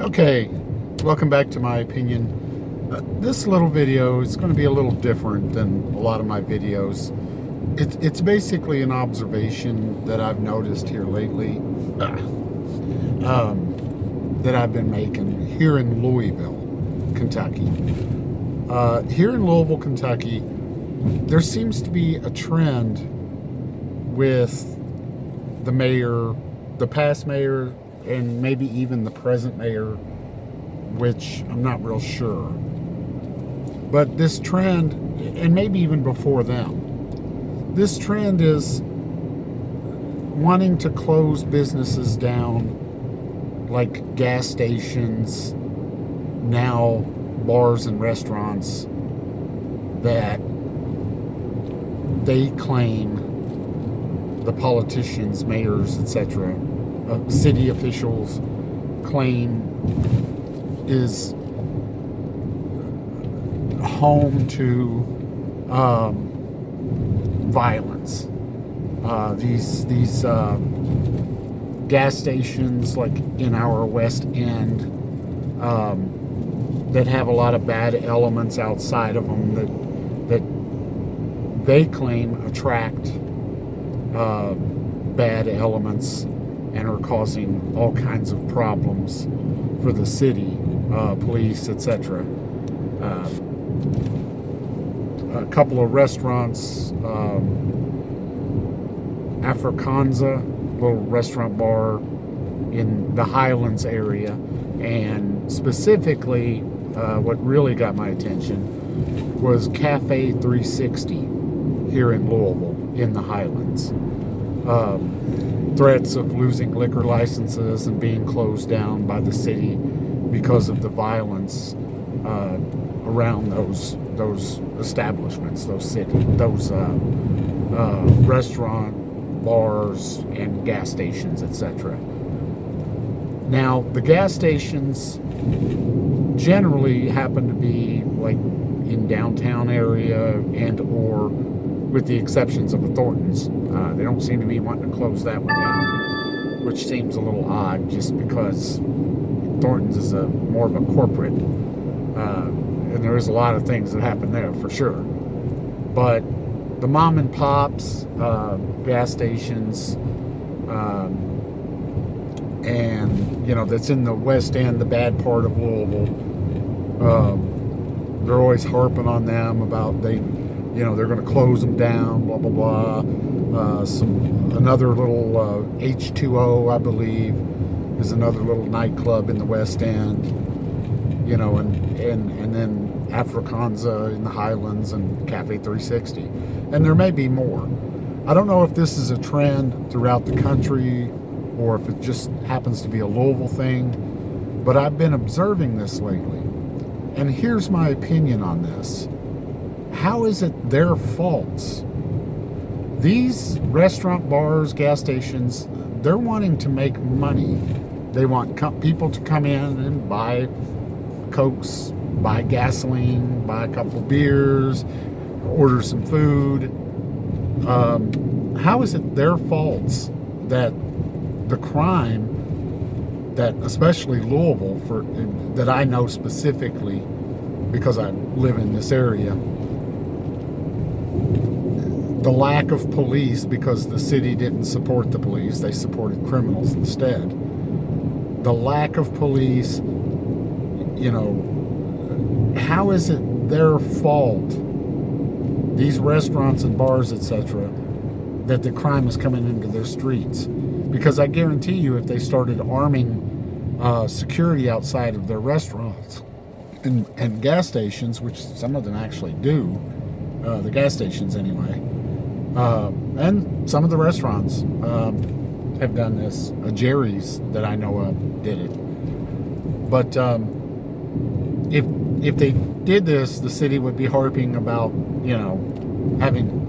Okay, welcome back to my opinion. This little video is going to be a little different than a lot of my videos. It's basically an observation that I've noticed here lately, that I've been making here in Louisville, Kentucky. Here in Louisville, Kentucky, there seems to be a trend with the mayor, the past mayor, and maybe even the present mayor, which I'm not real sure. But this trend, and maybe even before them, this trend is wanting to close businesses down, like gas stations, now bars and restaurants, that they claim, the politicians, mayors, etc., city officials claim is home to violence. These gas stations, like in our West End, that have a lot of bad elements outside of them that they claim attract bad elements and are causing all kinds of problems for the city, police, etc. A couple of restaurants, Africanza, little restaurant bar in the Highlands area, and specifically what really got my attention was Cafe 360 here in Louisville in the Highlands. Threats of losing liquor licenses and being closed down by the city because of the violence around those establishments, those restaurant, bars, and gas stations, etc. Now, the gas stations generally happen to be like in downtown area, and or with the exceptions of a Thornton's. They don't seem to be wanting to close that one down, which seems a little odd, just because Thornton's is more of a corporate, and there is a lot of things that happen there for sure. But the mom and pops, gas stations, and that's in the West End, the bad part of Louisville, they're always harping on them about they're going to close them down, blah blah blah. Another little H2O, I believe, is another little nightclub in the West End, and then Africanza in the Highlands and Cafe 360, and there may be more. I don't know if this is a trend throughout the country or if it just happens to be a Louisville thing, but I've been observing this lately, and here's my opinion on this. How is it their faults? These restaurant, bars, gas stations, they're wanting to make money. They want people to come in and buy Cokes, buy gasoline, buy a couple beers, order some food. How is it their faults that the crime, that especially Louisville, that I know specifically because I live in this area, the lack of police, because the city didn't support the police, they supported criminals instead. The lack of police, how is it their fault, these restaurants and bars, etc., that the crime is coming into their streets? Because I guarantee you, if they started arming security outside of their restaurants and gas stations, which some of them actually do, the gas stations anyway, and some of the restaurants have done this. Jerry's that I know of did it. But if they did this, the city would be harping about having.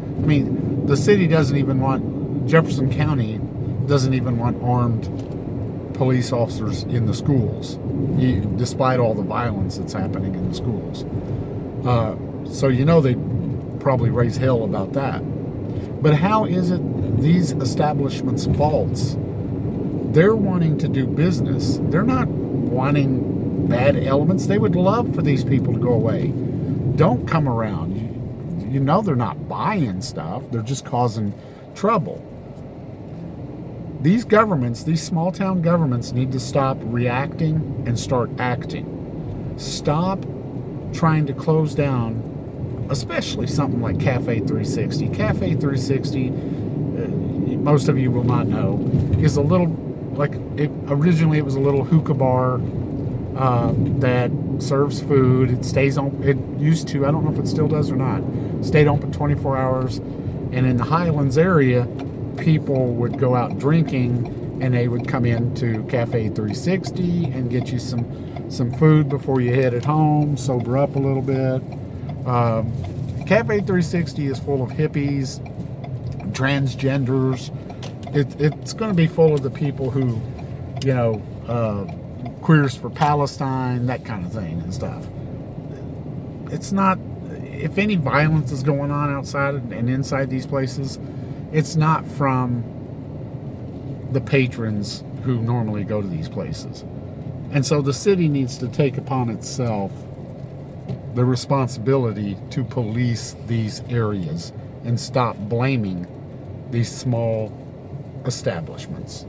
The city doesn't even want, Jefferson County doesn't even want armed police officers in the schools, despite all the violence that's happening in the schools. So they probably raise hell about that. But how is it these establishments' faults They're wanting to do business. They're not wanting bad elements. They would love for these people to go away. Don't come around. You know they're not buying stuff. They're just causing trouble. These governments, these small town governments, need to stop reacting and start acting. Stop trying to close down, especially something like Cafe 360. Cafe 360, most of you will not know, is a little, originally it was a little hookah bar that serves food. It stays on, it used to, I don't know if it still does or not, stayed open 24 hours. And in the Highlands area, people would go out drinking and they would come into Cafe 360 and get you some food before you headed home, sober up a little bit. Cafe 360 is full of hippies, transgenders. It's going to be full of the people who, queers for Palestine, that kind of thing and stuff. It's not, if any violence is going on outside and inside these places, it's not from the patrons who normally go to these places. And so the city needs to take upon itself the responsibility to police these areas and stop blaming these small establishments.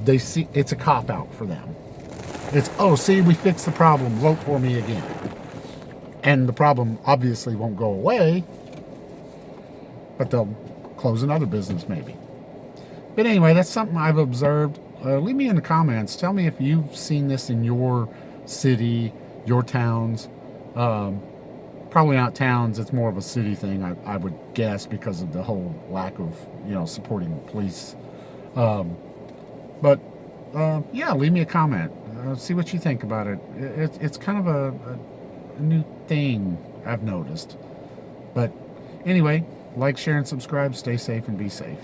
They see it's a cop-out for them. It's, oh, see, we fixed the problem, vote for me again. And the problem obviously won't go away, but they'll close another business maybe. But anyway, that's something I've observed. Leave me in the comments. Tell me if you've seen this in your city, your towns. Probably not towns. It's more of a city thing, I would guess, because of the whole lack of, supporting police. But yeah, leave me a comment. See what you think about it. It's kind of a new thing I've noticed. But anyway, like, share, and subscribe. Stay safe and be safe.